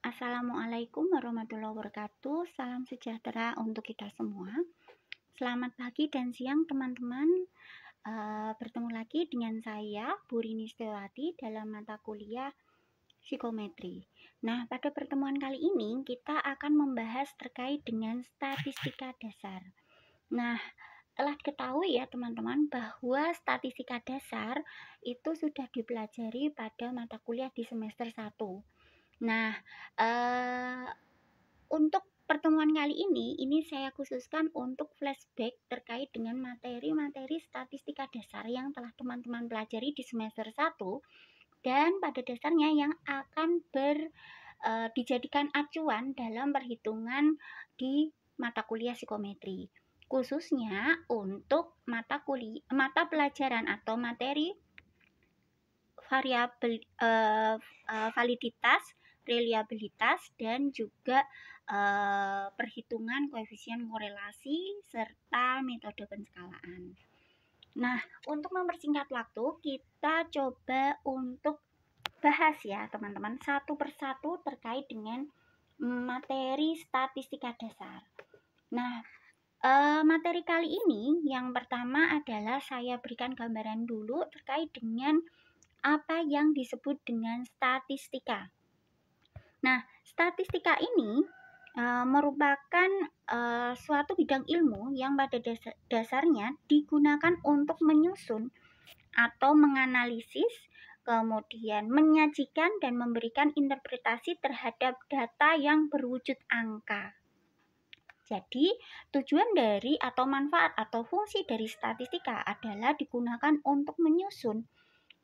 Assalamualaikum warahmatullahi wabarakatuh. Salam sejahtera untuk kita semua. Selamat pagi dan siang teman-teman. Bertemu lagi dengan saya, Bu Rini Setiawati, dalam mata kuliah psikometri. Nah, pada pertemuan kali ini kita akan membahas terkait dengan statistika dasar. Nah, telah diketahui ya teman-teman bahwa statistika dasar itu sudah dipelajari pada mata kuliah di semester 1. Nah, untuk pertemuan kali ini saya khususkan untuk flashback terkait dengan materi-materi statistika dasar yang telah teman-teman pelajari di semester 1 dan pada dasarnya yang akan dijadikan acuan dalam perhitungan di mata kuliah psikometri. Khususnya untuk mata pelajaran atau materi variabel validitas, reliabilitas, dan juga perhitungan koefisien korelasi serta metode penskalaan. Nah, untuk mempersingkat waktu, kita coba untuk bahas ya teman-teman satu persatu terkait dengan materi statistika dasar. Nah, materi kali ini yang pertama adalah saya berikan gambaran dulu terkait dengan apa yang disebut dengan statistika. Nah, statistika ini merupakan suatu bidang ilmu yang pada dasarnya digunakan untuk menyusun atau menganalisis, kemudian menyajikan dan memberikan interpretasi terhadap data yang berwujud angka. Jadi, tujuan dari atau manfaat atau fungsi dari statistika adalah digunakan untuk menyusun,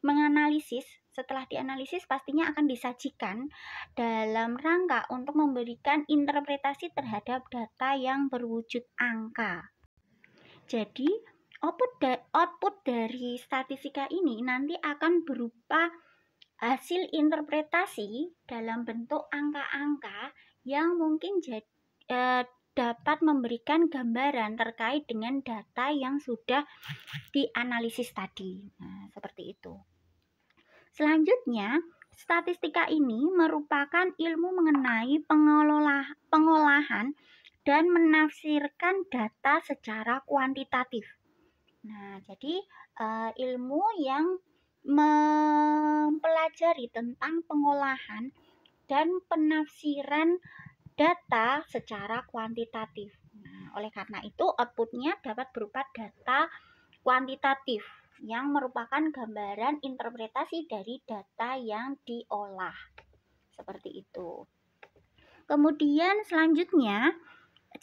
menganalisis. Setelah dianalisis pastinya akan disajikan dalam rangka untuk memberikan interpretasi terhadap data yang berwujud angka. Jadi output dari statistika ini nanti akan berupa hasil interpretasi dalam bentuk angka-angka yang mungkin dapat memberikan gambaran terkait dengan data yang sudah dianalisis tadi. Nah, seperti itu. Selanjutnya, statistika ini merupakan ilmu mengenai pengolahan dan menafsirkan data secara kuantitatif. Nah, jadi ilmu yang mempelajari tentang pengolahan dan penafsiran data secara kuantitatif. Nah, oleh karena itu outputnya dapat berupa data kuantitatif yang merupakan gambaran interpretasi dari data yang diolah. Seperti itu. Kemudian selanjutnya,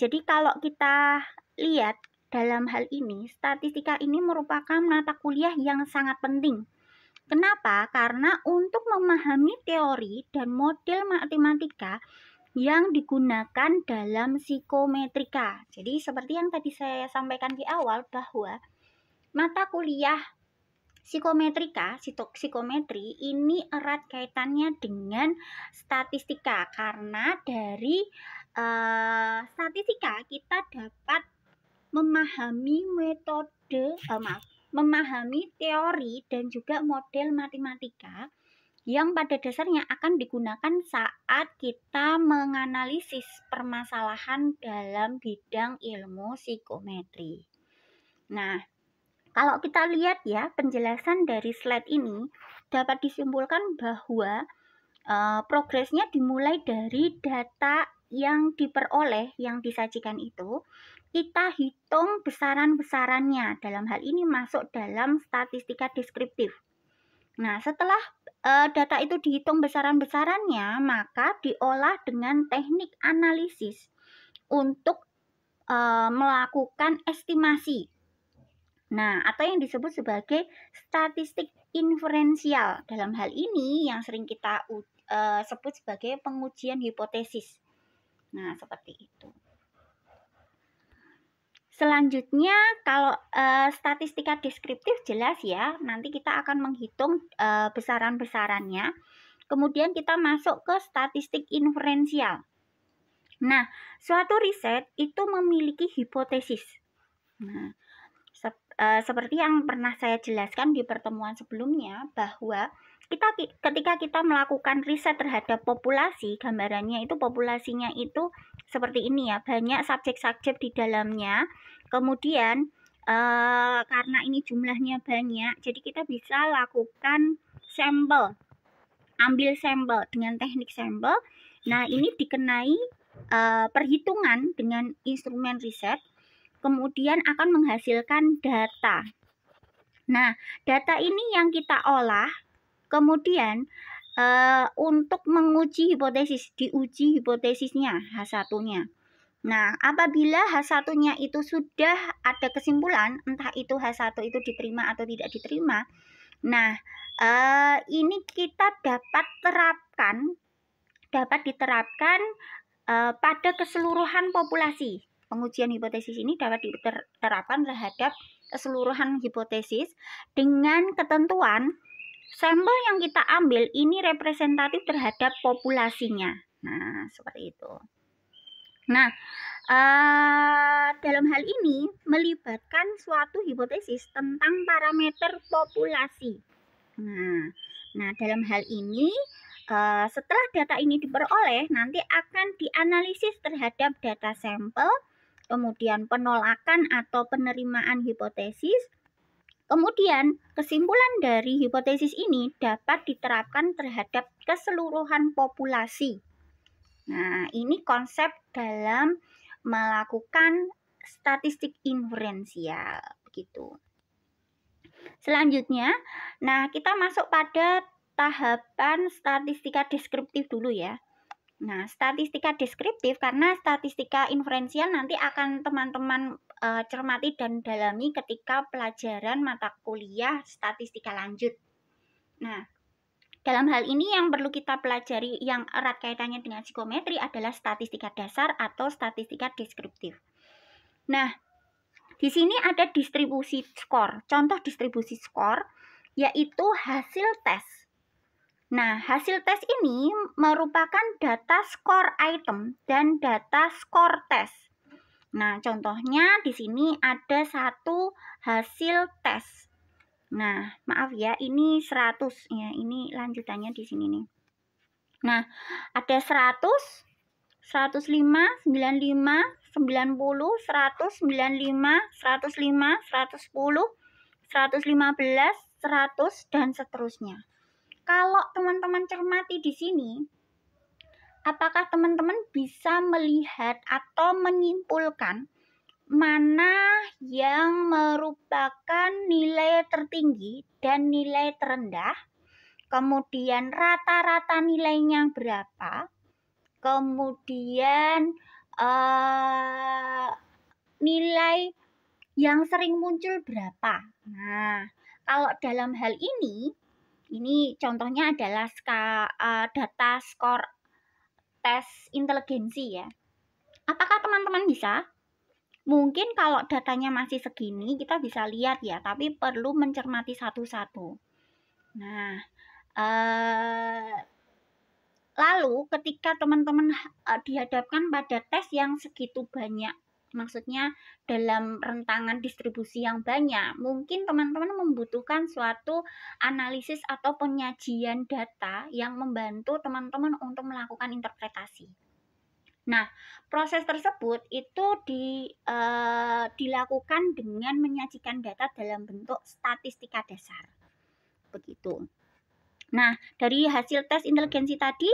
jadi kalau kita lihat dalam hal ini, statistika ini merupakan mata kuliah yang sangat penting. Kenapa? Karena untuk memahami teori dan model matematika yang digunakan dalam psikometrika. Jadi seperti yang tadi saya sampaikan di awal bahwa mata kuliah psikometri ini erat kaitannya dengan statistika karena dari statistika kita dapat memahami memahami teori dan juga model matematika yang pada dasarnya akan digunakan saat kita menganalisis permasalahan dalam bidang ilmu psikometri. Nah, kalau kita lihat ya penjelasan dari slide ini dapat disimpulkan bahwa progresnya dimulai dari data yang diperoleh, yang disajikan itu, kita hitung besaran-besarannya. Dalam hal ini masuk dalam statistika deskriptif. Nah, setelah data itu dihitung besaran-besarannya, maka diolah dengan teknik analisis untuk melakukan estimasi. Nah, atau yang disebut sebagai statistik inferensial. Dalam hal ini yang sering kita sebut sebagai pengujian hipotesis. Nah, seperti itu. Selanjutnya, kalau statistika deskriptif jelas ya, nanti kita akan menghitung besaran-besarannya. Kemudian kita masuk ke statistik inferensial. Nah, suatu riset itu memiliki hipotesis. Nah, seperti yang pernah saya jelaskan di pertemuan sebelumnya bahwa ketika kita melakukan riset terhadap populasi, gambarannya itu populasinya itu seperti ini ya, banyak subjek-subjek di dalamnya. Kemudian karena ini jumlahnya banyak, jadi kita bisa lakukan sampel, ambil sampel dengan teknik sampel. Nah, ini dikenai perhitungan dengan instrumen riset, kemudian akan menghasilkan data. Nah, data ini yang kita olah, kemudian untuk menguji hipotesis, diuji hipotesisnya H1-nya. Nah, apabila H1-nya itu sudah ada kesimpulan, entah itu H1 itu diterima atau tidak diterima, nah, ini kita dapat diterapkan pada keseluruhan populasi. Pengujian hipotesis ini dapat diterapkan terhadap keseluruhan hipotesis dengan ketentuan sampel yang kita ambil ini representatif terhadap populasinya. Nah, seperti itu. Nah, dalam hal ini melibatkan suatu hipotesis tentang parameter populasi. Nah, dalam hal ini setelah data ini diperoleh, nanti akan dianalisis terhadap data sampel, kemudian penolakan atau penerimaan hipotesis, kemudian kesimpulan dari hipotesis ini dapat diterapkan terhadap keseluruhan populasi. Nah, ini konsep dalam melakukan statistik inferensial, begitu. Selanjutnya, nah kita masuk pada tahapan statistika deskriptif dulu ya. Nah, statistika deskriptif, karena statistika inferensial nanti akan teman-teman cermati dan dalami ketika pelajaran mata kuliah statistika lanjut. Nah, dalam hal ini yang perlu kita pelajari yang erat kaitannya dengan psikometri adalah statistika dasar atau statistika deskriptif. Nah, di sini ada distribusi skor. Contoh distribusi skor yaitu hasil tes. Nah, hasil tes ini merupakan data skor item dan data skor tes. Nah, contohnya di sini ada satu hasil tes. Nah, maaf ya, ini 100 ya, ini lanjutannya di sini nih. Nah, ada 100, 105, 95, 90, 100, 95, 105, 110, 115, 100 dan seterusnya. Kalau teman-teman cermati di sini, apakah teman-teman bisa melihat atau menyimpulkan mana yang merupakan nilai tertinggi dan nilai terendah, kemudian rata-rata nilainya berapa, kemudian nilai yang sering muncul berapa. Nah, kalau dalam hal ini contohnya adalah data skor tes inteligensi ya. Apakah teman-teman bisa? Mungkin kalau datanya masih segini kita bisa lihat ya, tapi perlu mencermati satu-satu. Nah, lalu ketika teman-teman dihadapkan pada tes yang segitu banyak, maksudnya dalam rentangan distribusi yang banyak, mungkin teman-teman membutuhkan suatu analisis atau penyajian data yang membantu teman-teman untuk melakukan interpretasi. Nah, proses tersebut itu dilakukan dengan menyajikan data dalam bentuk statistika dasar. Begitu. Nah, dari hasil tes inteligensi tadi,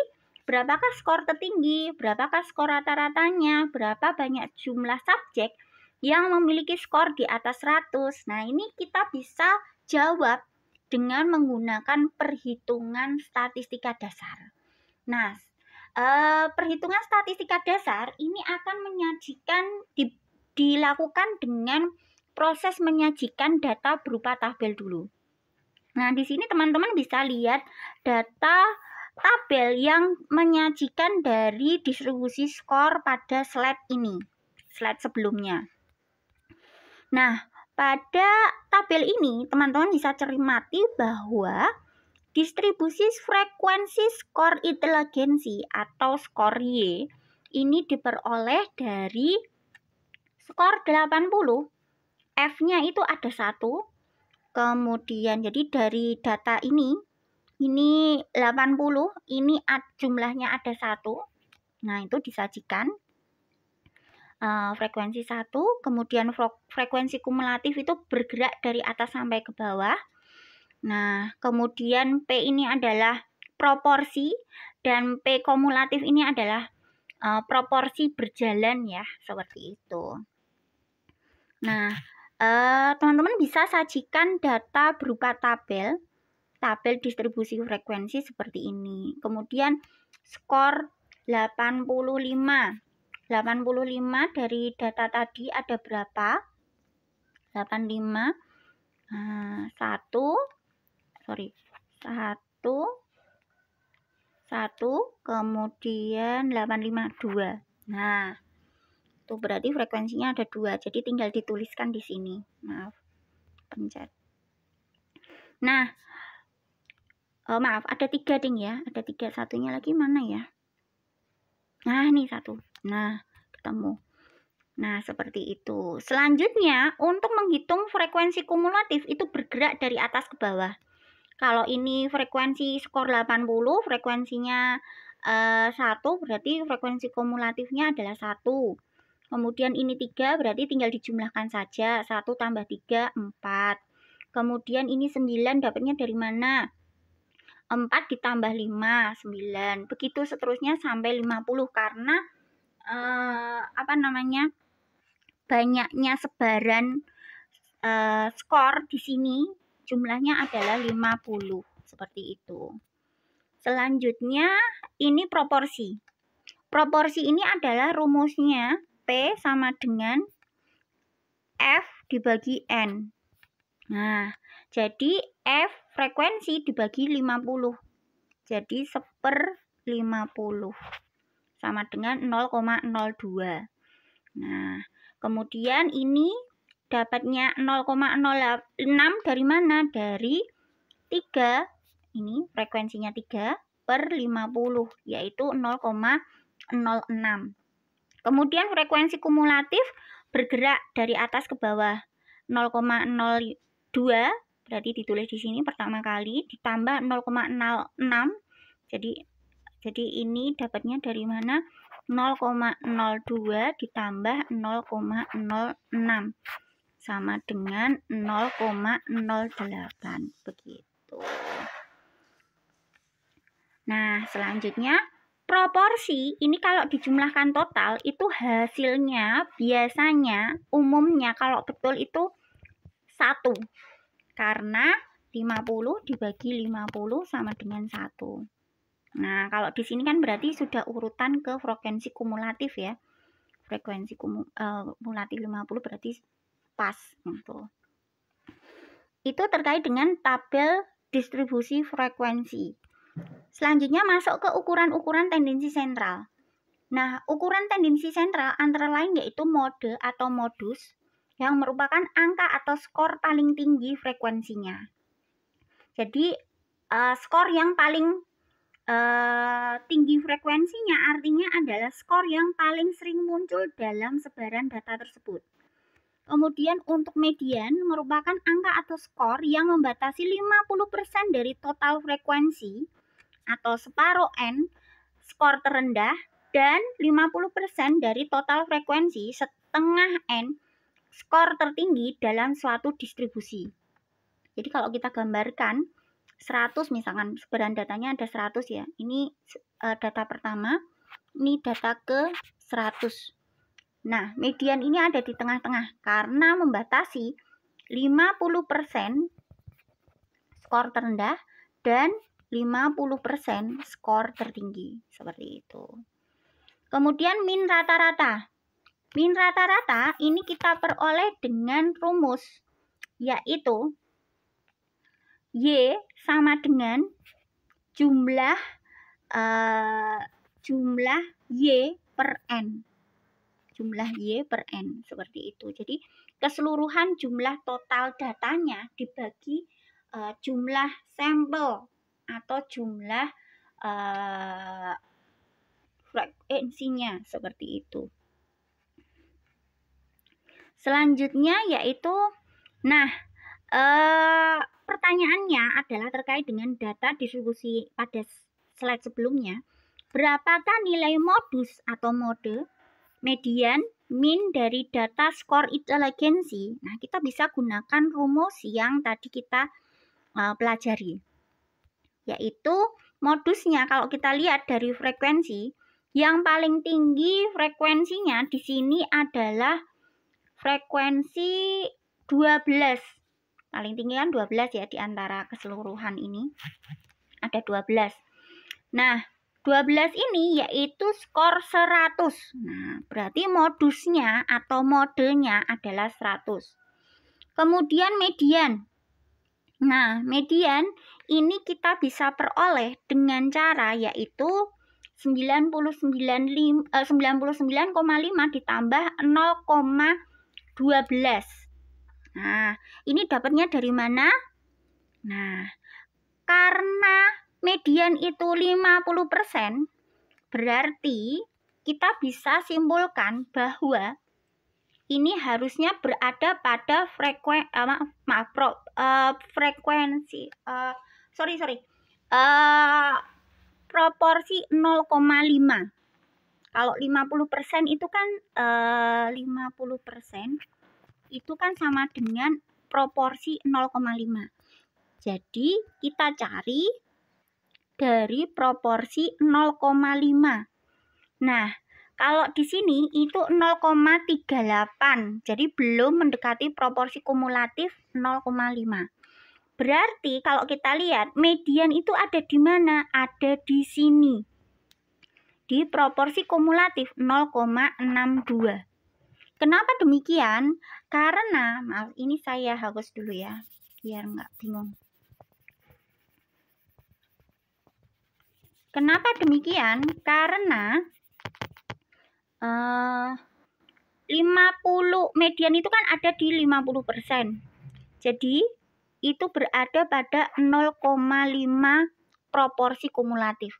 berapakah skor tertinggi, berapakah skor rata-ratanya, berapa banyak jumlah subjek yang memiliki skor di atas 100. Nah, ini kita bisa jawab dengan menggunakan perhitungan statistika dasar. Nah, perhitungan statistika dasar ini akan dilakukan dengan proses menyajikan data berupa tabel dulu. Nah, di sini teman-teman bisa lihat data tabel yang menyajikan dari distribusi skor pada slide ini, slide sebelumnya. Nah, pada tabel ini teman-teman bisa cermati bahwa distribusi frekuensi skor inteligensi atau skor Y ini diperoleh dari skor 80, F-nya itu ada 1, kemudian jadi dari data ini ini 80, ini jumlahnya ada 1. Nah, itu disajikan frekuensi 1, kemudian frekuensi kumulatif itu bergerak dari atas sampai ke bawah. Nah, kemudian P ini adalah proporsi dan P kumulatif ini adalah proporsi berjalan ya, seperti itu. Nah, teman-teman bisa sajikan data berupa tabel distribusi frekuensi seperti ini. Kemudian skor 85. 85 dari data tadi ada berapa? 85 1 kemudian 852. Nah, itu berarti frekuensinya ada 2. Jadi tinggal dituliskan di sini. Maaf, pencet. Nah, maaf, ada 3 ding ya. Ada 3, satunya lagi mana ya? Nah, ini 1. Nah, ketemu. Nah, seperti itu. Selanjutnya, untuk menghitung frekuensi kumulatif itu bergerak dari atas ke bawah. Kalau ini frekuensi skor 80, frekuensinya 1, berarti frekuensi kumulatifnya adalah 1. Kemudian ini 3, berarti tinggal dijumlahkan saja. 1 tambah 3, 4. Kemudian ini 9, dapatnya dari mana? 4 ditambah 5, 9. Begitu seterusnya sampai 50, karena banyaknya sebaran skor di sini jumlahnya adalah 50, seperti itu. Selanjutnya ini proporsi. Proporsi ini adalah rumusnya P sama dengan F dibagi N. Nah, jadi F frekuensi dibagi 50. Jadi 1/50 sama dengan 0,02. Nah, kemudian ini dapatnya 0,06 dari mana? Dari 3, ini frekuensinya 3/50, yaitu 0,06. Kemudian frekuensi kumulatif bergerak dari atas ke bawah 0,02, berarti ditulis di sini pertama kali, ditambah 0,06. Jadi ini dapatnya dari mana? 0,02 ditambah 0,06 sama dengan 0,08, begitu. Nah, selanjutnya proporsi ini kalau dijumlahkan total itu hasilnya biasanya umumnya kalau betul itu 1. Karena 50 dibagi 50 sama dengan 1. Nah, kalau di sini kan berarti sudah urutan ke frekuensi kumulatif ya. Frekuensi kumulatif 50 berarti pas gitu. Itu terkait dengan tabel distribusi frekuensi. Selanjutnya masuk ke ukuran-ukuran tendensi sentral. Nah, ukuran tendensi sentral antara lain yaitu mode atau modus yang merupakan angka atau skor paling tinggi frekuensinya. Jadi, skor yang paling tinggi frekuensinya artinya adalah skor yang paling sering muncul dalam sebaran data tersebut. Kemudian untuk median merupakan angka atau skor yang membatasi 50% dari total frekuensi atau separuh N skor terendah dan 50% dari total frekuensi setengah N skor tertinggi dalam suatu distribusi. Jadi kalau kita gambarkan 100 misalkan sebaran datanya ada 100 ya. Ini data pertama, ini data ke 100. Nah, median ini ada di tengah-tengah karena membatasi 50% skor terendah dan 50% skor tertinggi, seperti itu. Kemudian min rata-rata. Min rata-rata ini kita peroleh dengan rumus, yaitu Y sama dengan jumlah Y per N. Jumlah Y per N, seperti itu. Jadi keseluruhan jumlah total datanya dibagi jumlah sampel atau jumlah frekuensinya, seperti itu. Selanjutnya yaitu, nah pertanyaannya adalah terkait dengan data distribusi pada slide sebelumnya. Berapakah nilai modus atau mode, median, min dari data score intelligency? Nah, kita bisa gunakan rumus yang tadi kita pelajari, yaitu modusnya. Kalau kita lihat dari frekuensi, yang paling tinggi frekuensinya di sini adalah frekuensi 12. Paling tinggi kan 12 ya, di antara keseluruhan ini ada 12. Nah, 12 ini yaitu skor 100. Nah, berarti modusnya atau modenya adalah 100. Kemudian median. Nah, median ini kita bisa peroleh dengan cara yaitu 99,5 ditambah 0,12. Nah, ini dapatnya dari mana? Nah, karena median itu 50%, berarti kita bisa simpulkan bahwa ini harusnya berada pada proporsi 0,5. Kalau 50% itu kan 50% itu kan sama dengan proporsi 0,5. Jadi kita cari dari proporsi 0,5. Nah, kalau di sini itu 0,38. Jadi belum mendekati proporsi kumulatif 0,5. Berarti kalau kita lihat median itu ada di mana? Ada di sini. Di proporsi kumulatif 0,62. Kenapa demikian? Karena, maaf ini saya hapus dulu ya, biar nggak bingung. Kenapa demikian? Karena 50 median itu kan ada di 50%. Jadi itu berada pada 0,5 proporsi kumulatif.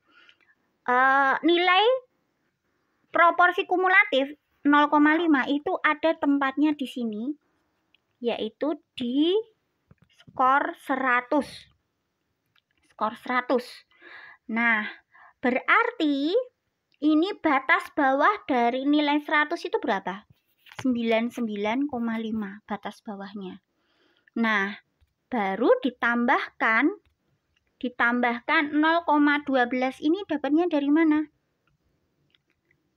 Nilai proporsi kumulatif 0,5 itu ada tempatnya di sini, yaitu di skor 100. Skor 100. Nah, berarti ini batas bawah dari nilai 100 itu berapa? 99,5 batas bawahnya. Nah, baru ditambahkan 0,12 ini dapatnya dari mana?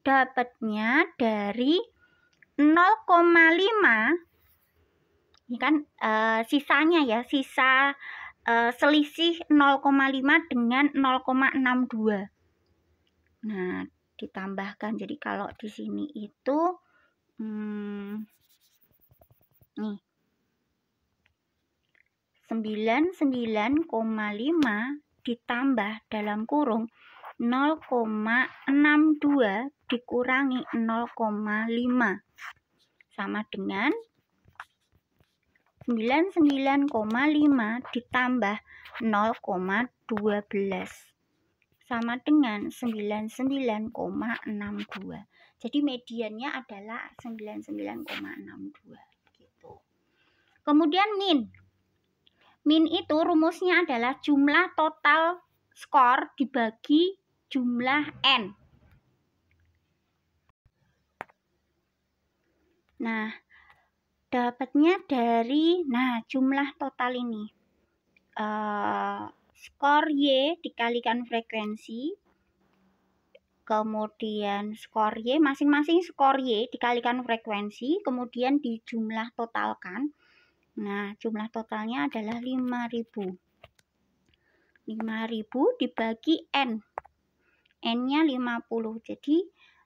Dapatnya dari 0,5. Ini kan sisanya ya, sisa selisih 0,5 dengan 0,62. Nah, ditambahkan. Jadi kalau di sini itu nih 99,5 ditambah dalam kurung 0,62 dikurangi 0,5 sama dengan 99,5 ditambah 0,12 sama dengan 99,62. Jadi mediannya adalah 99,62 gitu. Kemudian min. Min itu rumusnya adalah jumlah total skor dibagi jumlah N. Nah, dapatnya dari jumlah total ini. Skor Y dikalikan frekuensi, kemudian skor Y, masing-masing skor Y dikalikan frekuensi, kemudian dijumlah totalkan. Nah, jumlah totalnya adalah 5.000. 5.000 dibagi N. N-nya 50, jadi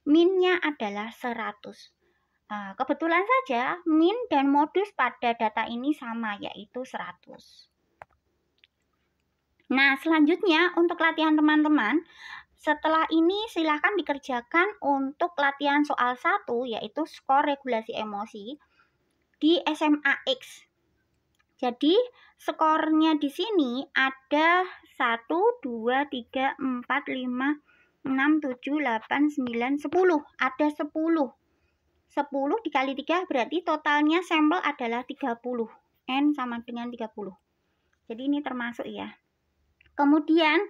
minnya adalah 100. Kebetulan saja min dan modus pada data ini sama, yaitu 100. Nah, selanjutnya untuk latihan teman-teman, setelah ini silahkan dikerjakan untuk latihan soal 1, yaitu skor regulasi emosi di SMA X. Jadi, skornya di sini ada 1, 2, 3, 4, 5, 6, 7, 8, 9, 10. Ada 10. 10 dikali 3 berarti totalnya sampel adalah 30. N sama dengan 30. Jadi ini termasuk ya. Kemudian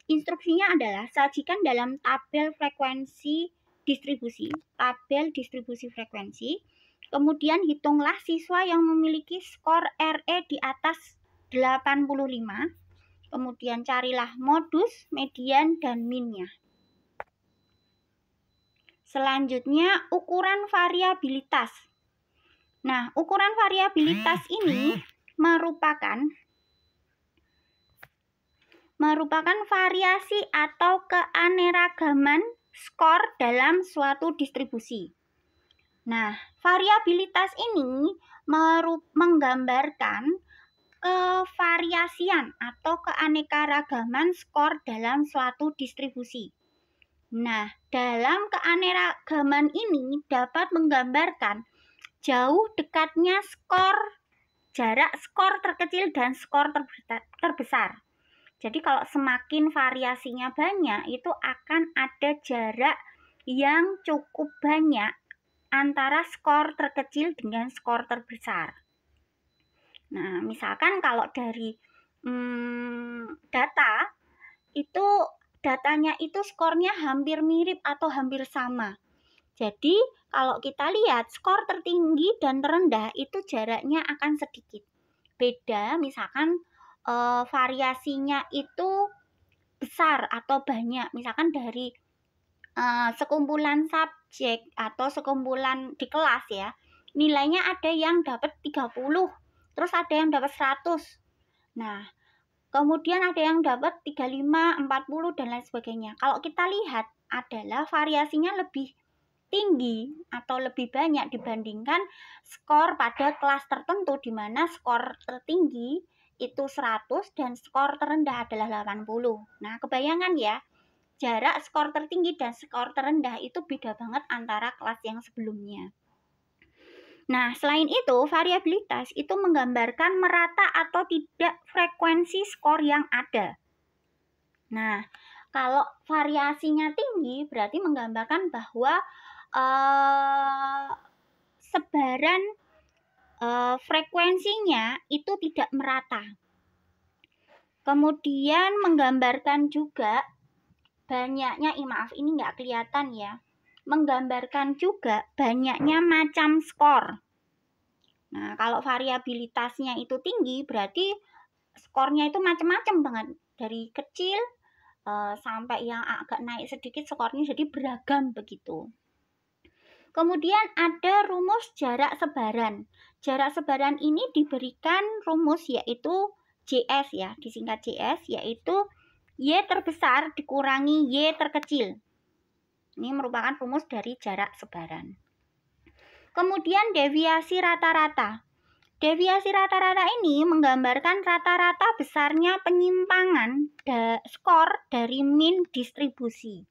instruksinya adalah sajikan dalam tabel frekuensi distribusi, frekuensi. Kemudian hitunglah siswa yang memiliki skor RE di atas 85. Kemudian carilah modus, median, dan minnya. Selanjutnya, ukuran variabilitas. Nah, ukuran variabilitas ini merupakan variasi atau keanekaragaman skor dalam suatu distribusi. Nah, variabilitas ini menggambarkan kevariasian atau keanekaragaman skor dalam suatu distribusi. Nah, dalam keanekaragaman ini dapat menggambarkan jauh dekatnya jarak skor terkecil dan skor terbesar. Jadi kalau semakin variasinya banyak, itu akan ada jarak yang cukup banyak antara skor terkecil dengan skor terbesar. Nah, misalkan kalau dari data, itu datanya itu skornya hampir mirip atau hampir sama. Jadi kalau kita lihat skor tertinggi dan terendah itu jaraknya akan sedikit. Beda misalkan variasinya itu besar atau banyak. Misalkan dari sekumpulan subjek atau sekumpulan di kelas ya, nilainya ada yang dapat 30, terus ada yang dapat 100. Nah, kemudian ada yang dapat 35, 40 dan lain sebagainya. Kalau kita lihat adalah variasinya lebih tinggi atau lebih banyak dibandingkan skor pada kelas tertentu, di mana skor tertinggi itu 100 dan skor terendah adalah 80. Nah, kebayangan ya, jarak skor tertinggi dan skor terendah itu beda banget antara kelas yang sebelumnya. Nah, selain itu, variabilitas itu menggambarkan merata atau tidak frekuensi skor yang ada. Nah, kalau variasinya tinggi berarti menggambarkan bahwa sebaran frekuensinya itu tidak merata. Kemudian menggambarkan juga banyaknya, maaf ini nggak kelihatan ya, menggambarkan juga banyaknya macam skor. Nah, kalau variabilitasnya itu tinggi berarti skornya itu macam-macam banget, dari kecil sampai yang agak naik sedikit skornya, jadi beragam begitu. Kemudian ada rumus jarak sebaran. Jarak sebaran ini diberikan rumus yaitu JS ya, disingkat JS, yaitu Y terbesar dikurangi Y terkecil. Ini merupakan rumus dari jarak sebaran. Kemudian deviasi rata-rata. Deviasi rata-rata ini menggambarkan rata-rata besarnya penyimpangan skor dari min distribusi.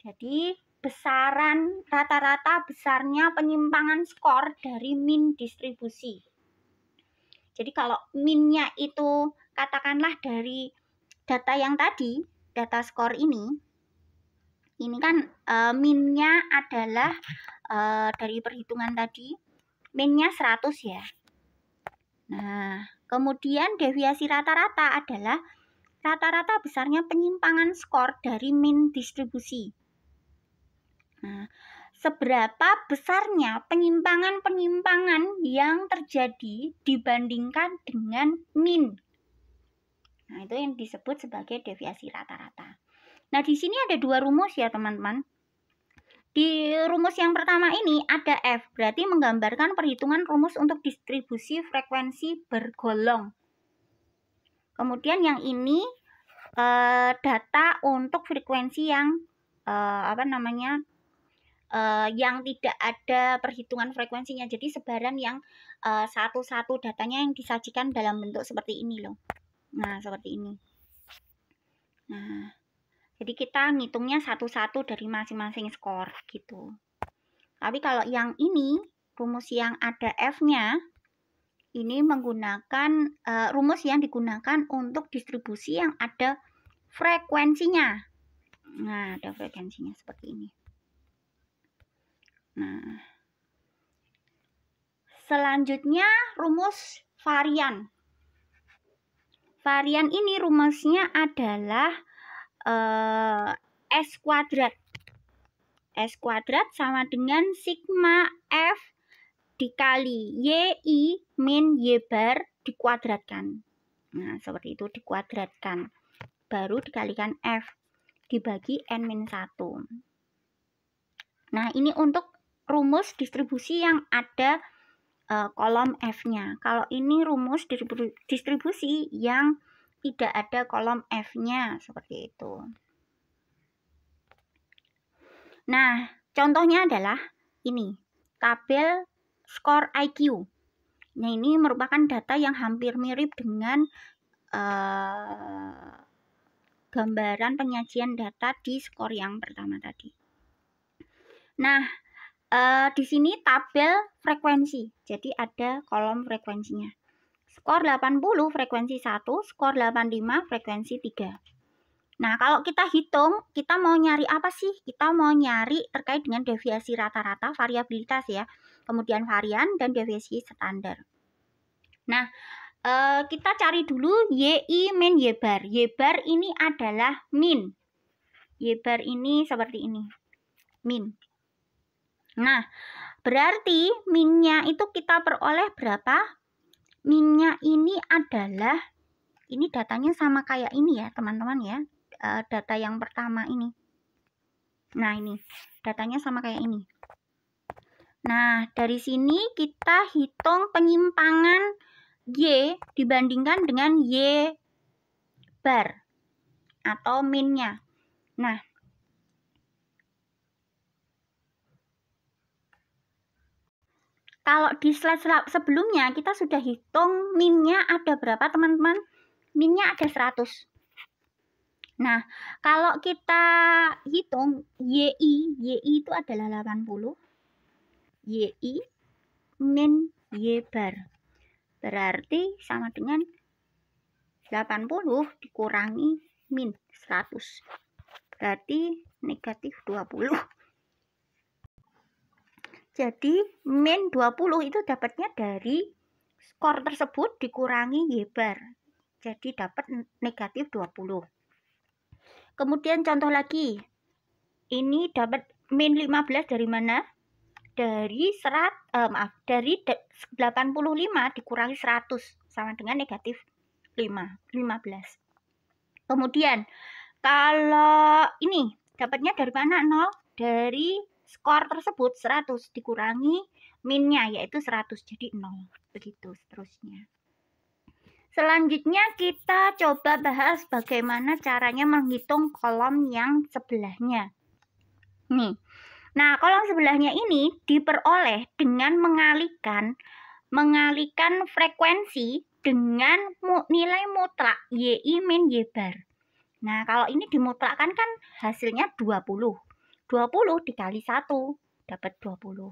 Jadi besaran rata-rata besarnya penyimpangan skor dari min distribusi. Jadi kalau minnya itu katakanlah dari data yang tadi, data skor ini kan minnya adalah dari perhitungan tadi, minnya 100 ya. Nah, kemudian deviasi rata-rata adalah rata-rata besarnya penyimpangan skor dari min distribusi. Nah, seberapa besarnya penyimpangan-penyimpangan yang terjadi dibandingkan dengan min. Nah, itu yang disebut sebagai deviasi rata-rata. Nah, di sini ada dua rumus ya, teman-teman. Di rumus yang pertama ini ada F, berarti menggambarkan perhitungan rumus untuk distribusi frekuensi bergolong. Kemudian yang ini data untuk frekuensi yang yang tidak ada perhitungan frekuensinya. Jadi sebaran yang satu-satu datanya yang disajikan dalam bentuk seperti ini loh. Nah, seperti ini. Nah, jadi kita ngitungnya satu-satu dari masing-masing skor gitu. Tapi kalau yang ini, rumus yang ada F-nya, ini menggunakan rumus yang digunakan untuk distribusi yang ada frekuensinya. Nah, ada frekuensinya seperti ini. Nah, Selanjutnya rumus varian. Varian ini rumusnya adalah S kuadrat. S kuadrat sama dengan sigma F dikali YI min Y bar dikuadratkan. Nah, seperti itu dikuadratkan. Baru dikalikan F dibagi N-1. Nah, ini untuk rumus distribusi yang ada kolom F-nya. Kalau ini rumus distribusi yang tidak ada kolom F-nya, seperti itu. Nah, contohnya adalah ini, tabel skor IQ. Nah, ini merupakan data yang hampir mirip dengan gambaran penyajian data di skor yang pertama tadi. Nah, di sini tabel frekuensi. Jadi ada kolom frekuensinya. Skor 80 frekuensi 1, skor 85 frekuensi 3. Nah, kalau kita hitung, kita mau nyari apa sih? Kita mau nyari terkait dengan deviasi rata-rata, variabilitas ya. Kemudian varian dan deviasi standar. Nah, kita cari dulu YI min Y bar. Y bar ini adalah min. Y bar ini seperti ini. Min. Nah, berarti minnya itu kita peroleh berapa? Minnya ini adalah, ini datanya sama kayak ini ya teman-teman ya. Data yang pertama ini. Nah, ini datanya sama kayak ini. Nah, dari sini kita hitung penyimpangan Y dibandingkan dengan Y bar atau minnya. Nah, kalau di slide sebelumnya kita sudah hitung minnya ada berapa teman-teman? Minnya ada 100. Nah, kalau kita hitung YI itu adalah 80. YI min Y bar. Berarti sama dengan 80 dikurangi min 100. Berarti negatif 20. Jadi min 20 itu dapatnya dari skor tersebut dikurangi Y bar. Jadi dapat negatif 20. Kemudian contoh lagi. Ini dapat min 15 dari mana? Dari dari 85 dikurangi 100 sama dengan negatif 15. Kemudian kalau ini dapatnya dari mana? 0. Dari skor tersebut 100 dikurangi minnya yaitu 100 jadi 0. Begitu seterusnya. Selanjutnya kita coba bahas bagaimana caranya menghitung kolom yang sebelahnya. Nih. Nah, kolom sebelahnya ini diperoleh dengan mengalihkan frekuensi dengan nilai mutlak YI min Y bar. Nah, kalau ini dimutlakkan kan hasilnya 20. 20 dikali 1 dapat 20.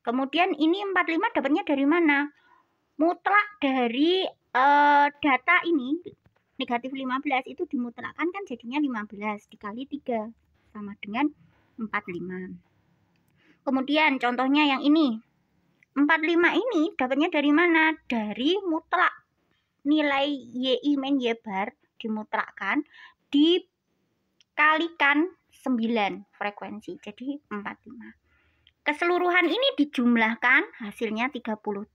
Kemudian ini 45 dapatnya dari mana? Mutlak dari data ini negatif 15 itu dimutlakkan kan jadinya 15 dikali 3 sama dengan 45. Kemudian contohnya yang ini 45 ini dapatnya dari mana? Dari mutlak nilai YI min Y bar dimutlakkan dikalikan 9 frekuensi jadi 45. Keseluruhan ini dijumlahkan hasilnya 330.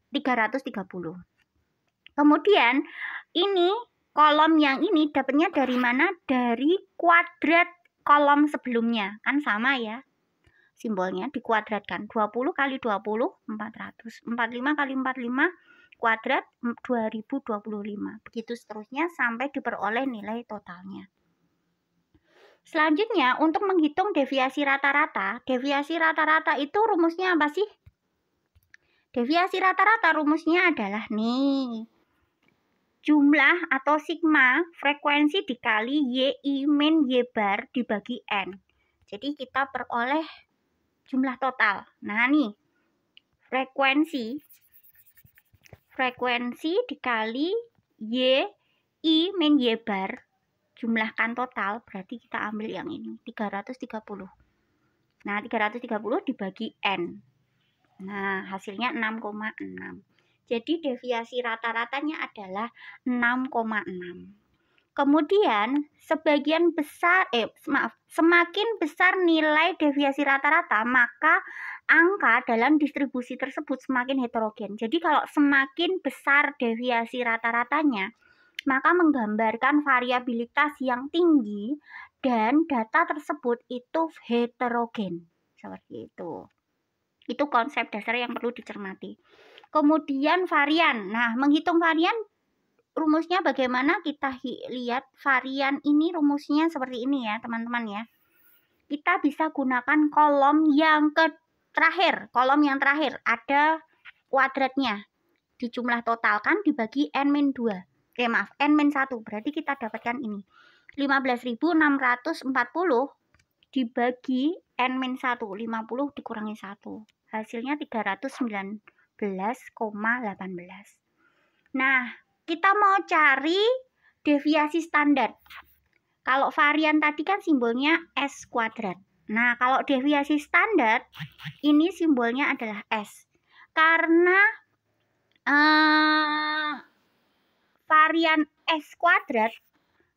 Kemudian ini kolom yang ini dapatnya dari mana? Dari kuadrat kolom sebelumnya. Kan sama ya. Simbolnya dikuadratkan. 20 kali 20 400. 45 kali 45 kuadrat 2025. Begitu seterusnya sampai diperoleh nilai totalnya. Selanjutnya untuk menghitung deviasi rata-rata. Deviasi rata-rata itu rumusnya apa sih? Deviasi rata-rata rumusnya adalah nih. Jumlah atau sigma frekuensi dikali YI min Y bar dibagi N. Jadi kita peroleh jumlah total. Nah nih, frekuensi dikali YI min Y bar, jumlahkan total, berarti kita ambil yang ini, 330. Nah, 330 dibagi N. Nah, hasilnya 6,6. Jadi deviasi rata-ratanya adalah 6,6. Kemudian semakin besar nilai deviasi rata-rata, maka angka dalam distribusi tersebut semakin heterogen. Jadi kalau semakin besar deviasi rata-ratanya, maka menggambarkan variabilitas yang tinggi dan data tersebut itu heterogen. Seperti itu. Itu konsep dasar yang perlu dicermati. Kemudian varian. Nah, menghitung varian rumusnya bagaimana? Kita lihat varian ini rumusnya seperti ini ya, teman-teman ya. Kita bisa gunakan kolom yang kolom yang terakhir ada kuadratnya. Dijumlah totalkan dibagi n-2. n-1. Berarti kita dapatkan ini. 15.640 dibagi n-1. 50 dikurangi 1. Hasilnya 319,18. Nah, kita mau cari deviasi standar. Kalau varian tadi kan simbolnya S kuadrat. Nah, kalau deviasi standar, ini simbolnya adalah S. Karena varian S kuadrat,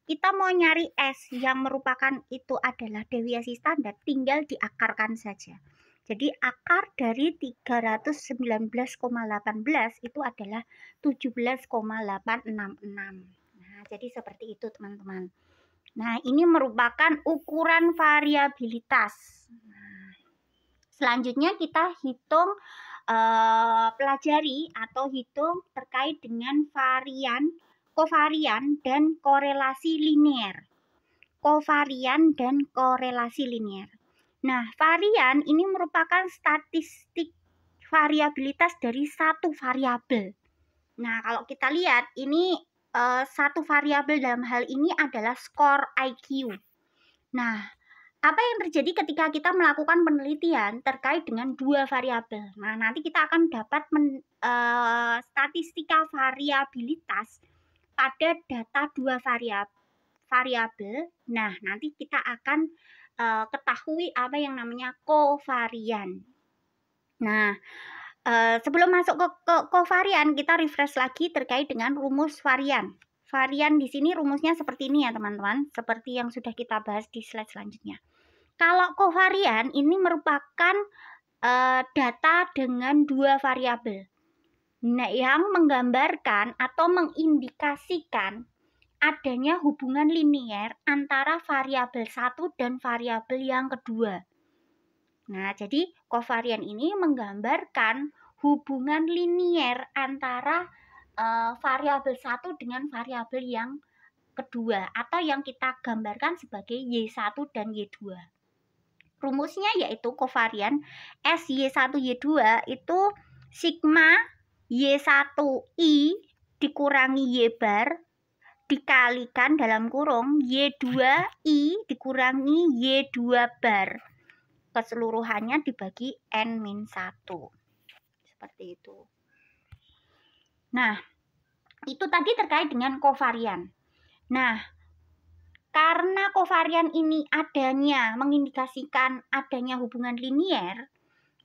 kita mau nyari S yang merupakan itu adalah deviasi standar, tinggal diakarkan saja. Jadi akar dari 319,18 itu adalah 17,866. Nah, jadi seperti itu teman-teman. Nah, ini merupakan ukuran variabilitas. Nah, selanjutnya kita hitung pelajari atau hitung terkait dengan kovarian dan korelasi linear. Kovarian dan korelasi linear. Nah, varian ini merupakan statistik variabilitas dari satu variabel. Nah, kalau kita lihat ini satu variabel dalam hal ini adalah skor IQ. Nah, apa yang terjadi ketika kita melakukan penelitian terkait dengan dua variabel? Nah, nanti kita akan dapat statistika variabilitas pada data dua variabel. Nah, nanti kita akan ketahui apa yang namanya kovarian. Nah, sebelum masuk ke kovarian, kita refresh lagi terkait dengan rumus varian. Varian di sini rumusnya seperti ini ya teman-teman, seperti yang sudah kita bahas di slide selanjutnya. Kalau kovarian ini merupakan data dengan dua variabel. Nah, yang menggambarkan atau mengindikasikan adanya hubungan linier antara variabel satu dan variabel yang kedua. Nah, jadi kovarian ini menggambarkan hubungan linier antara variabel satu dengan variabel yang kedua atau yang kita gambarkan sebagai Y1 dan Y2. Rumusnya yaitu kovarian SY1Y2 itu sigma Y1I dikurangi Y bar dikalikan dalam kurung Y2I dikurangi Y2 bar. Keseluruhannya dibagi N-1. Seperti itu. Nah, itu tadi terkait dengan kovarian. Nah, karena kovarian ini adanya mengindikasikan adanya hubungan linier,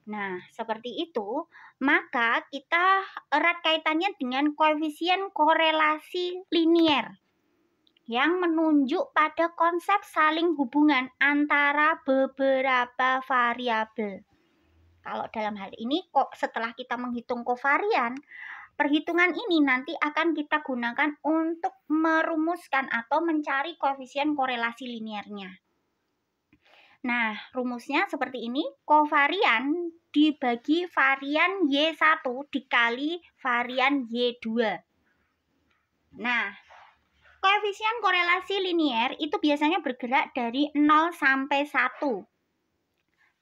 nah seperti itu, maka kita erat kaitannya dengan koefisien korelasi linier yang menunjuk pada konsep saling hubungan antara beberapa variabel. Kalau dalam hal ini kok setelah kita menghitung kovarian, perhitungan ini nanti akan kita gunakan untuk merumuskan atau mencari koefisien korelasi liniernya. Nah, rumusnya seperti ini, kovarian dibagi varian Y1 dikali varian Y2. Nah, koefisien korelasi linier itu biasanya bergerak dari 0 sampai 1.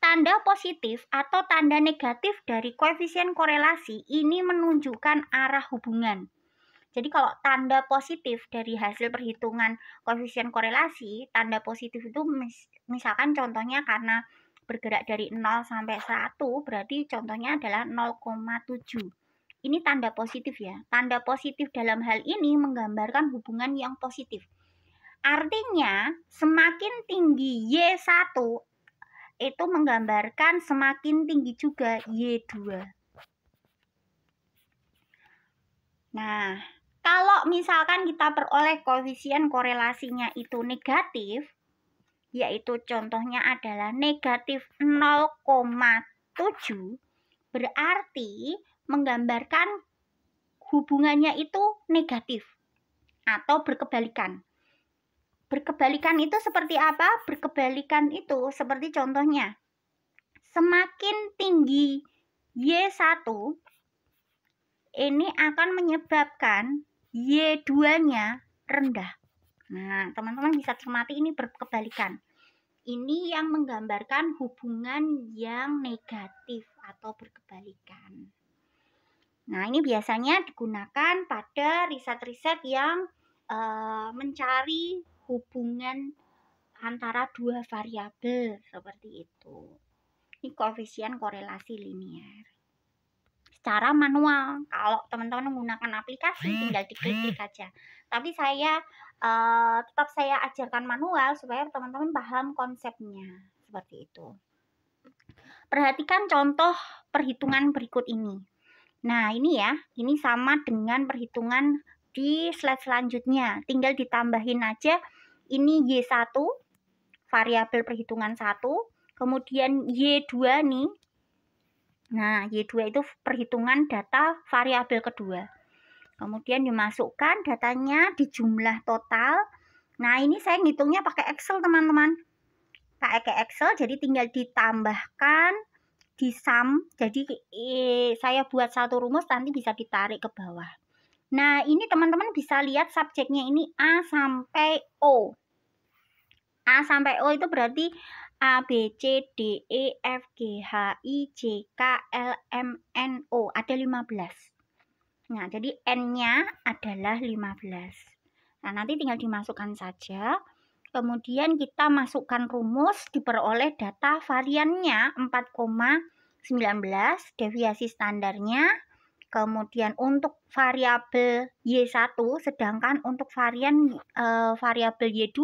Tanda positif atau tanda negatif dari koefisien korelasi ini menunjukkan arah hubungan. Jadi kalau tanda positif dari hasil perhitungan koefisien korelasi, tanda positif itu misalkan contohnya karena bergerak dari 0 sampai 1, berarti contohnya adalah 0,7. Ini tanda positif ya. Tanda positif dalam hal ini menggambarkan hubungan yang positif. Artinya, semakin tinggi Y1 itu menggambarkan semakin tinggi juga Y2. Nah, kalau misalkan kita peroleh koefisien korelasinya itu negatif, yaitu contohnya adalah negatif 0,7, berarti menggambarkan hubungannya itu negatif atau berkebalikan. Berkebalikan itu seperti apa? Berkebalikan itu seperti contohnya, semakin tinggi Y1 ini akan menyebabkan Y2-nya rendah. Nah, teman-teman bisa cermati ini berkebalikan. Ini yang menggambarkan hubungan yang negatif atau berkebalikan. Nah, ini biasanya digunakan pada riset-riset yang mencari hubungan antara dua variabel seperti itu. Ini koefisien korelasi linier. Secara manual, kalau teman-teman menggunakan aplikasi tinggal diklik-klik aja. Tapi saya tetap saya ajarkan manual supaya teman-teman paham konsepnya seperti itu. Perhatikan contoh perhitungan berikut ini. Nah, ini ya, ini sama dengan perhitungan di slide selanjutnya. Tinggal ditambahin aja ini Y1, variabel perhitungan 1, kemudian Y2 nih. Nah, Y2 itu perhitungan data variabel kedua. Kemudian dimasukkan datanya di jumlah total. Nah, ini saya ngitungnya pakai Excel, teman-teman. Pakai Excel, jadi tinggal ditambahkan, disum. Jadi saya buat satu rumus, nanti bisa ditarik ke bawah. Nah, ini teman-teman bisa lihat subjeknya ini A sampai O. A sampai O itu berarti A, B, C, D, E, F, G, H, I, J, K, L, M, N, O. Ada 15. Nah, jadi N-nya adalah 15. Nah, nanti tinggal dimasukkan saja. Kemudian kita masukkan rumus, diperoleh data variannya 4,19, deviasi standarnya. Kemudian untuk variabel Y1, sedangkan untuk variabel Y2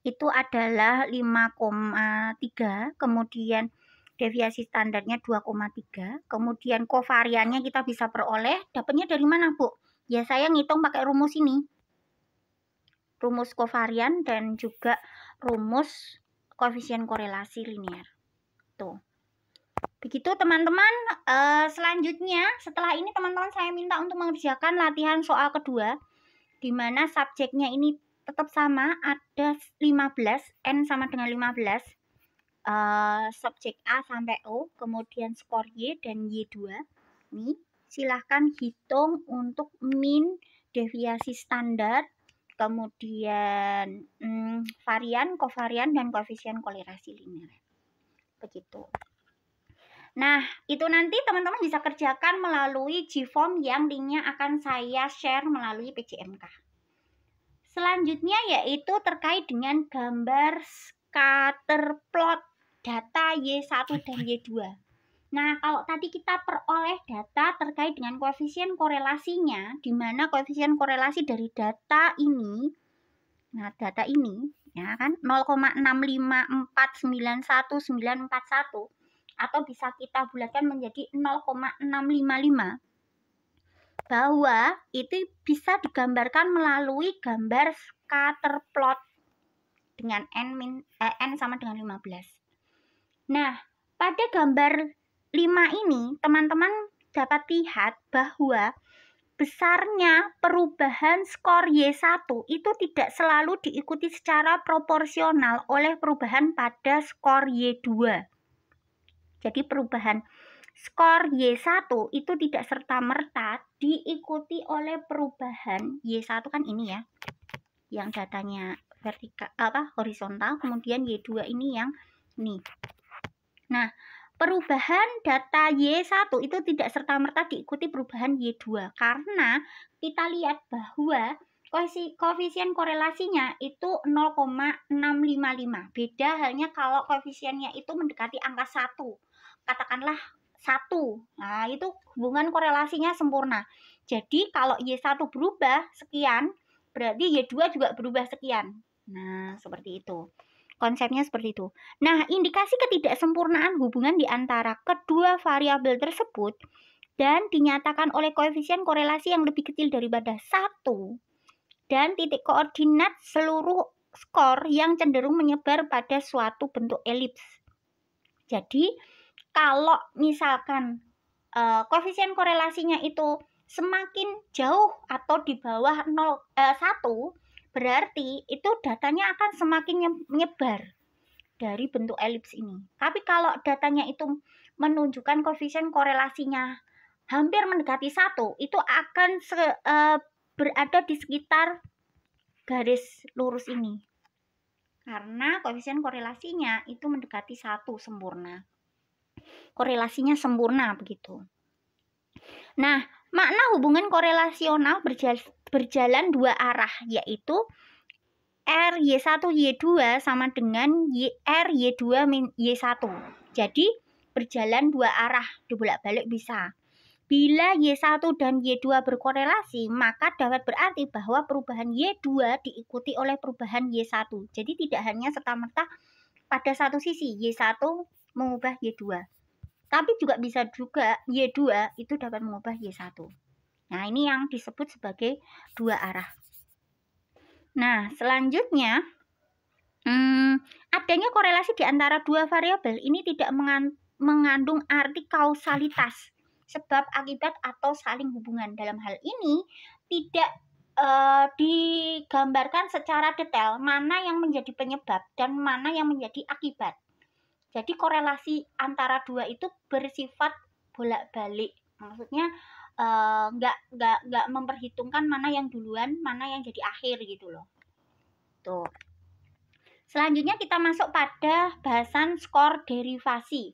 itu adalah 5,3, kemudian deviasi standarnya 2,3, kemudian kovariannya kita bisa peroleh, dapatnya dari mana, Bu? Ya, saya ngitung pakai rumus ini. Rumus kovarian dan juga rumus koefisien korelasi linier. Tuh. Begitu teman-teman, selanjutnya setelah ini teman-teman saya minta untuk mengerjakan latihan soal kedua, di mana subjeknya ini tetap sama, ada 15, N sama dengan 15, subjek A sampai O, kemudian skor Y dan Y2. Nih, silahkan hitung untuk min, deviasi standar, kemudian varian, kovarian, dan koefisien korelasi linier. Begitu. Nah, itu nanti teman-teman bisa kerjakan melalui Gform yang linknya akan saya share melalui PJMK. Selanjutnya yaitu terkait dengan gambar scatter plot data Y1 dan Y2. Nah, kalau tadi kita peroleh data terkait dengan koefisien korelasinya, di mana koefisien korelasi dari data ini, nah data ini, ya kan, 0,65491941, atau bisa kita bulatkan menjadi 0,655, bahwa itu bisa digambarkan melalui gambar scatter plot dengan N sama dengan 15. Nah, pada gambar 5 ini teman-teman dapat lihat bahwa besarnya perubahan skor Y1 itu tidak selalu diikuti secara proporsional oleh perubahan pada skor Y2. Jadi perubahan skor Y1 itu tidak serta-merta diikuti oleh perubahan Y1 kan ini ya, yang datanya vertikal horizontal, kemudian Y2 ini yang ini. Nah, perubahan data Y1 itu tidak serta-merta diikuti perubahan Y2 karena kita lihat bahwa koefisien korelasinya itu 0,655. Beda halnya kalau koefisiennya itu mendekati angka 1. Katakanlah 1. Nah, itu hubungan korelasinya sempurna. Jadi kalau Y1 berubah sekian, berarti Y2 juga berubah sekian. Nah, seperti itu. Konsepnya seperti itu. Nah, indikasi ketidaksempurnaan hubungan di antara kedua variabel tersebut dan dinyatakan oleh koefisien korelasi yang lebih kecil daripada 1 dan titik koordinat seluruh skor yang cenderung menyebar pada suatu bentuk elips. Jadi, kalau misalkan koefisien korelasinya itu semakin jauh atau di bawah 1, berarti itu datanya akan semakin menyebar dari bentuk elips ini. Tapi kalau datanya itu menunjukkan koefisien korelasinya hampir mendekati 1, itu akan berada di sekitar garis lurus ini. Karena koefisien korelasinya itu mendekati 1 sempurna. Korelasinya sempurna begitu. Nah, makna hubungan korelasional berjalan dua arah, yaitu RY1Y2 sama dengan RY2-Y1. Jadi, berjalan dua arah, dibolak-balik bisa. Bila Y1 dan Y2 berkorelasi, maka dapat berarti bahwa perubahan Y2 diikuti oleh perubahan Y1. Jadi, tidak hanya serta-merta pada satu sisi, Y1 mengubah Y2. Tapi juga bisa juga Y2 itu dapat mengubah Y1. Nah, ini yang disebut sebagai dua arah. Nah, selanjutnya, adanya korelasi di antara dua variabel ini tidak mengandung arti kausalitas, sebab akibat atau saling hubungan. Dalam hal ini, tidak digambarkan secara detail mana yang menjadi penyebab dan mana yang menjadi akibat. Jadi korelasi antara dua itu bersifat bolak-balik. Maksudnya nggak memperhitungkan mana yang duluan, mana yang jadi akhir gitu loh. Tuh. Selanjutnya kita masuk pada bahasan skor derivasi.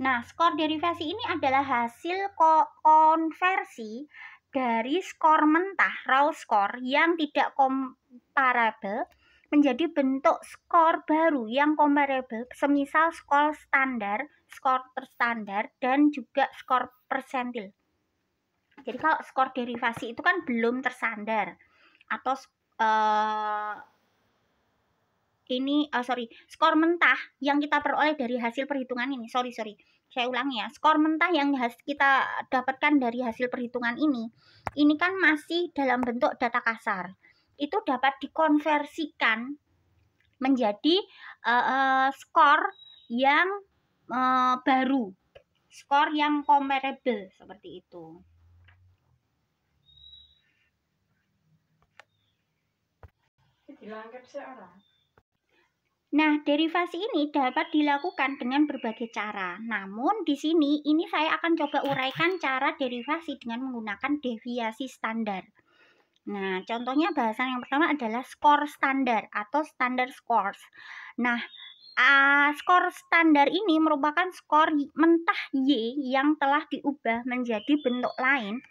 Nah, skor derivasi ini adalah hasil konversi dari skor mentah, raw skor yang tidak komparabel menjadi bentuk skor baru yang comparable, semisal skor standar, skor terstandar, dan juga skor persentil. Jadi kalau skor derivasi itu kan belum terstandar atau skor mentah yang kita peroleh dari hasil perhitungan ini. Saya ulangi ya. Skor mentah yang kita dapatkan dari hasil perhitungan ini kan masih dalam bentuk data kasar. Itu dapat dikonversikan menjadi skor yang baru, skor yang comparable seperti itu. Nah, derivasi ini dapat dilakukan dengan berbagai cara. Namun di sini ini saya akan coba uraikan cara derivasi dengan menggunakan deviasi standar. Nah, contohnya bahasan yang pertama adalah skor standar atau standard scores. Nah, skor standar ini merupakan skor mentah Y yang telah diubah menjadi bentuk lain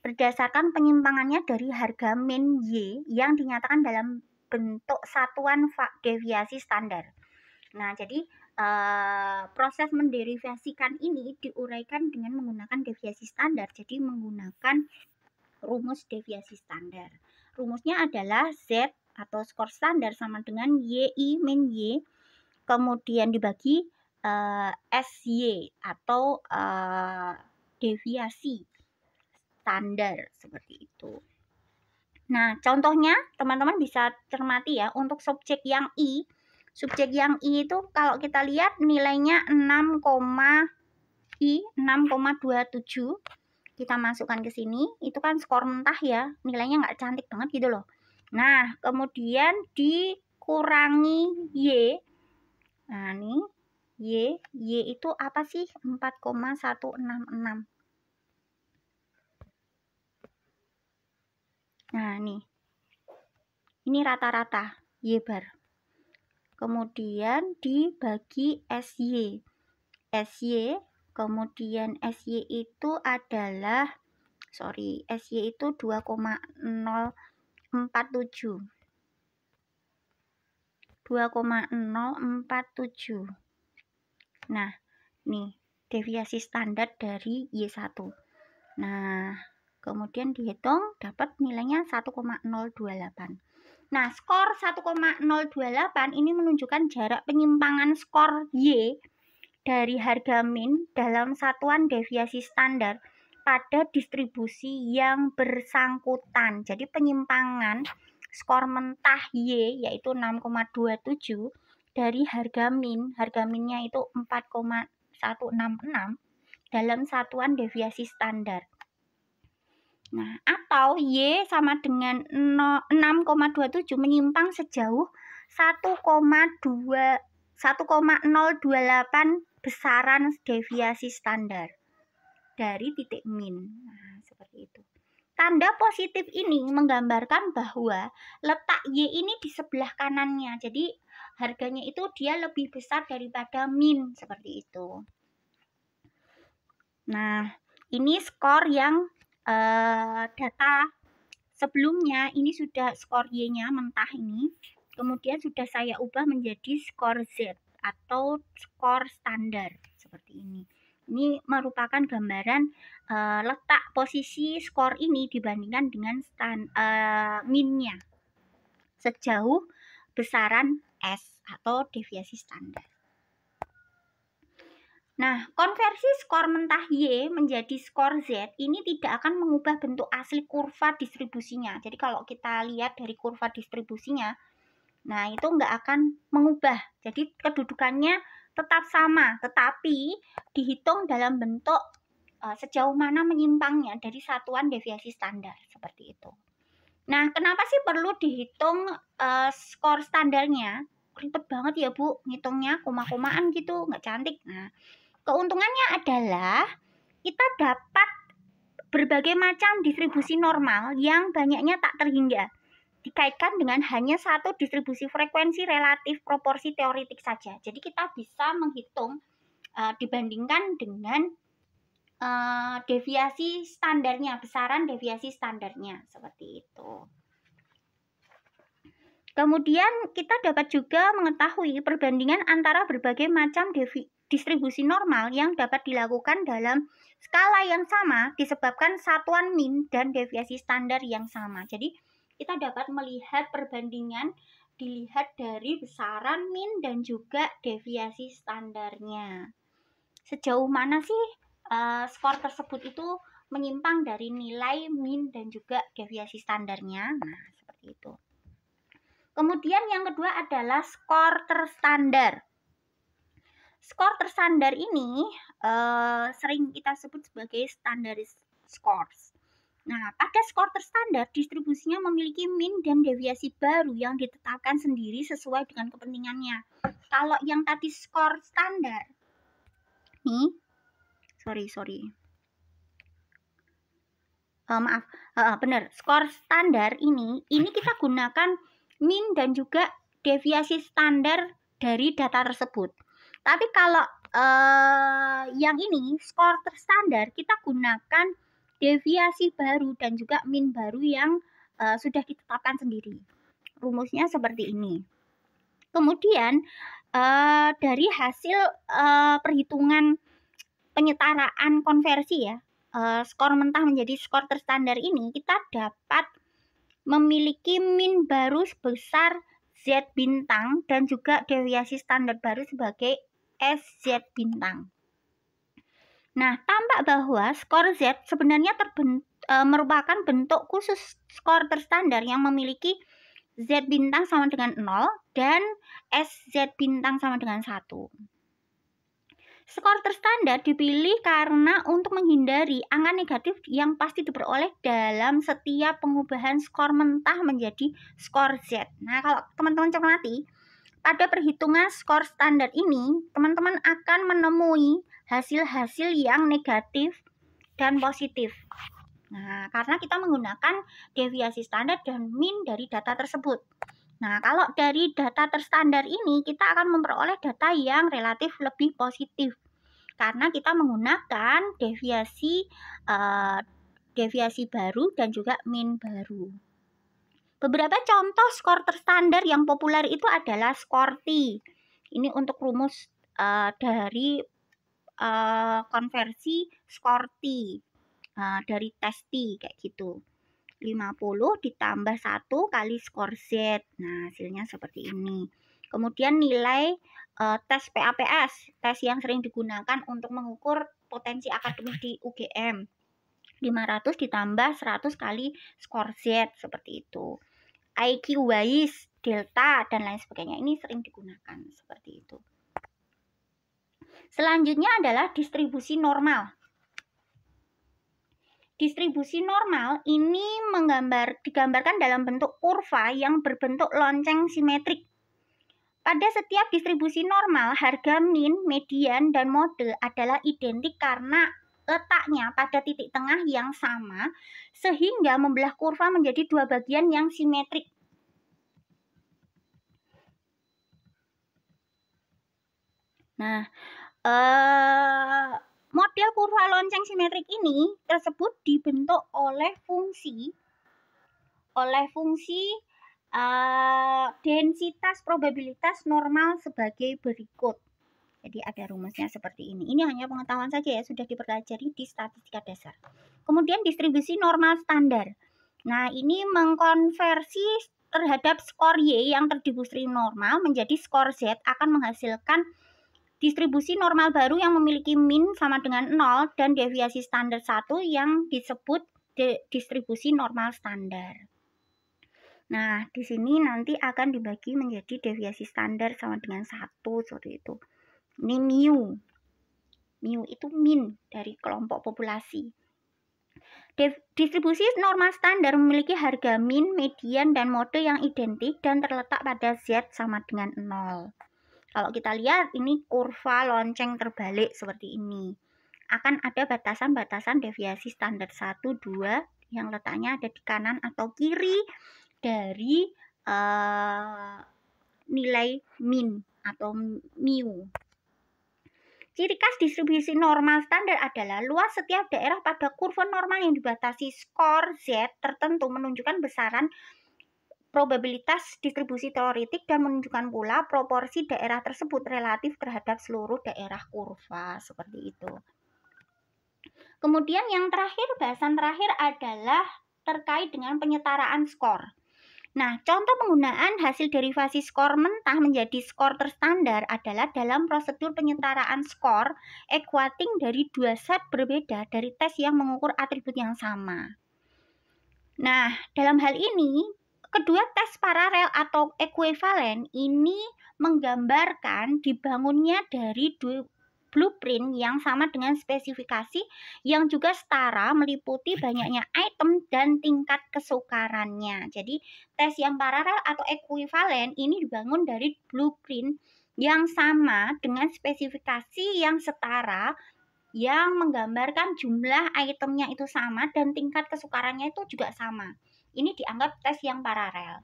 berdasarkan penyimpangannya dari harga min Y yang dinyatakan dalam bentuk satuan deviasi standar. Nah, jadi proses menderivasikan ini diuraikan dengan menggunakan deviasi standar. Jadi menggunakan rumus deviasi standar. Rumusnya adalah Z atau skor standar sama dengan YI min Y, kemudian dibagi SY atau deviasi standar seperti itu. Nah, contohnya teman-teman bisa cermati ya, untuk subjek yang I. Subjek yang I itu kalau kita lihat nilainya 6,27. Kita masukkan ke sini, itu kan skor mentah ya, nilainya nggak cantik banget gitu loh. Nah, kemudian dikurangi Y. Nah, nih Y itu apa sih? 4,166. Nah, nih. Ini rata-rata Y bar. Kemudian dibagi SY. Kemudian SY itu adalah SY itu 2,047. 2,047. Nah, nih deviasi standar dari Y1. Nah, kemudian dihitung dapat nilainya 1,028. Nah, skor 1,028 ini menunjukkan jarak penyimpangan skor Y dari harga min dalam satuan deviasi standar pada distribusi yang bersangkutan. Jadi penyimpangan skor mentah Y yaitu 6,27 dari harga minnya itu 4,166 dalam satuan deviasi standar. Nah, atau Y sama dengan 6,27 menyimpang sejauh 1,028 besaran deviasi standar dari titik min. Nah, seperti itu. Tanda positif ini menggambarkan bahwa letak Y ini di sebelah kanannya. Jadi harganya itu dia lebih besar daripada min, seperti itu. Nah, ini skor yang data sebelumnya. Ini sudah skor Y-nya mentah ini. Kemudian sudah saya ubah menjadi skor Z atau skor standar seperti ini. Ini merupakan gambaran letak posisi skor ini dibandingkan dengan minnya sejauh besaran S atau deviasi standar. Nah, konversi skor mentah Y menjadi skor Z ini tidak akan mengubah bentuk asli kurva distribusinya. Jadi kalau kita lihat dari kurva distribusinya, nah itu nggak akan mengubah. Jadi kedudukannya tetap sama, tetapi dihitung dalam bentuk sejauh mana menyimpangnya dari satuan deviasi standar, seperti itu. Nah, kenapa sih perlu dihitung skor standarnya? Ribet banget ya Bu, ngitungnya koma-komaan gitu, nggak cantik. Nah, keuntungannya adalah kita dapat berbagai macam distribusi normal yang banyaknya tak terhingga, dikaitkan dengan hanya satu distribusi frekuensi relatif proporsi teoretik saja. Jadi kita bisa menghitung dibandingkan dengan deviasi standarnya, besaran deviasi standarnya, seperti itu. Kemudian kita dapat juga mengetahui perbandingan antara berbagai macam distribusi normal yang dapat dilakukan dalam skala yang sama disebabkan satuan min dan deviasi standar yang sama. Jadi kita dapat melihat perbandingan dilihat dari besaran min dan juga deviasi standarnya. Sejauh mana sih skor tersebut itu menyimpang dari nilai min dan juga deviasi standarnya? Nah, seperti itu. Kemudian yang kedua adalah skor terstandar. Skor terstandar ini sering kita sebut sebagai standardized scores. Nah, pada skor terstandar, distribusinya memiliki min dan deviasi baru yang ditetapkan sendiri sesuai dengan kepentingannya. Kalau yang tadi skor standar, nih, benar, skor standar ini kita gunakan min dan juga deviasi standar dari data tersebut. Tapi kalau yang ini skor terstandar, kita gunakan deviasi baru dan juga min baru yang sudah ditetapkan sendiri. Rumusnya seperti ini. Kemudian dari hasil perhitungan penyetaraan konversi ya, skor mentah menjadi skor terstandar ini, kita dapat memiliki min baru sebesar Z bintang dan juga deviasi standar baru sebagai SZ bintang. Nah, tampak bahwa skor Z sebenarnya merupakan bentuk khusus skor terstandar yang memiliki Z bintang sama dengan 0 dan SZ bintang sama dengan 1. Skor terstandar dipilih karena untuk menghindari angka negatif yang pasti diperoleh dalam setiap pengubahan skor mentah menjadi skor Z. Nah, kalau teman-teman cermati, pada perhitungan skor standar ini, teman-teman akan menemui hasil-hasil yang negatif dan positif. Nah, karena kita menggunakan deviasi standar dan min dari data tersebut. Nah, kalau dari data terstandar ini, kita akan memperoleh data yang relatif lebih positif. Karena kita menggunakan deviasi baru dan juga min baru. Beberapa contoh skor terstandar yang populer itu adalah skor T. Ini untuk rumus dari konversi skor T dari tes T kayak gitu. 50 ditambah 1 kali skor Z. Nah, hasilnya seperti ini. Kemudian nilai tes PAPS, tes yang sering digunakan untuk mengukur potensi akademik di UGM. 500 ditambah 100 kali skor Z, seperti itu. IQ WAIS, delta, dan lain sebagainya. Ini sering digunakan seperti itu. Selanjutnya adalah distribusi normal. Distribusi normal ini digambarkan dalam bentuk kurva yang berbentuk lonceng simetrik. Pada setiap distribusi normal, harga min, median, dan mode adalah identik karena letaknya pada titik tengah yang sama, sehingga membelah kurva menjadi dua bagian yang simetrik. Nah, model kurva lonceng simetrik ini tersebut dibentuk oleh fungsi densitas probabilitas normal sebagai berikut. Jadi ada rumusnya seperti ini. Ini hanya pengetahuan saja ya, sudah dipelajari di statistika dasar. Kemudian distribusi normal standar. Nah, ini mengkonversi terhadap skor Y yang terdistribusi normal menjadi skor Z akan menghasilkan distribusi normal baru yang memiliki min sama dengan 0 dan deviasi standar 1 yang disebut distribusi normal standar. Nah, di sini nanti akan dibagi menjadi deviasi standar sama dengan 1 seperti itu. Ini mu. Mu itu min dari kelompok populasi. Distribusi normal standar memiliki harga min, median, dan mode yang identik dan terletak pada Z sama dengan 0. Kalau kita lihat ini kurva lonceng terbalik seperti ini. Akan ada batasan-batasan deviasi standar 1, 2 yang letaknya ada di kanan atau kiri dari nilai min atau mu. Ciri khas distribusi normal standar adalah luas setiap daerah pada kurva normal yang dibatasi skor Z tertentu menunjukkan besaran probabilitas distribusi teoretik dan menunjukkan pula proporsi daerah tersebut relatif terhadap seluruh daerah kurva, seperti itu. Kemudian yang terakhir, bahasan terakhir adalah terkait dengan penyetaraan skor. Nah, contoh penggunaan hasil derivasi skor mentah menjadi skor terstandar adalah dalam prosedur penyetaraan skor equating dari dua set berbeda dari tes yang mengukur atribut yang sama. Nah, dalam hal ini, kedua tes paralel atau ekuivalen ini menggambarkan dibangunnya dari dua blueprint yang sama dengan spesifikasi yang juga setara meliputi banyaknya item dan tingkat kesukarannya. Jadi tes yang paralel atau ekuivalen ini dibangun dari blueprint yang sama dengan spesifikasi yang setara yang menggambarkan jumlah itemnya itu sama dan tingkat kesukarannya itu juga sama. Ini dianggap tes yang paralel.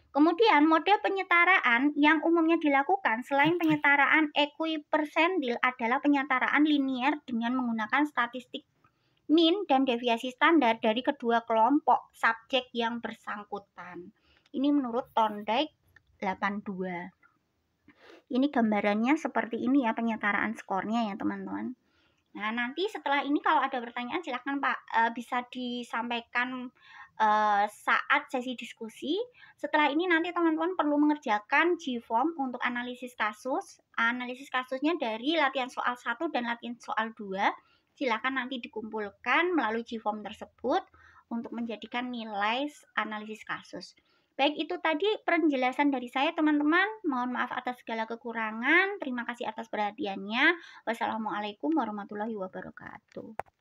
Kemudian model penyetaraan yang umumnya dilakukan selain penyetaraan equipersentil adalah penyetaraan linier dengan menggunakan statistik min dan deviasi standar dari kedua kelompok subjek yang bersangkutan. Ini menurut Thorndike 82. Ini gambarannya seperti ini ya penyetaraan skornya ya teman-teman. Nah, nanti setelah ini kalau ada pertanyaan silahkan Pak bisa disampaikan saat sesi diskusi. Setelah ini nanti teman-teman perlu mengerjakan G-form untuk analisis kasus. Analisis kasusnya dari latihan soal 1 dan latihan soal 2. Silakan nanti dikumpulkan melalui G-form tersebut untuk menjadikan nilai analisis kasus. Baik, itu tadi penjelasan dari saya teman-teman. Mohon maaf atas segala kekurangan. Terima kasih atas perhatiannya. Wassalamualaikum warahmatullahi wabarakatuh.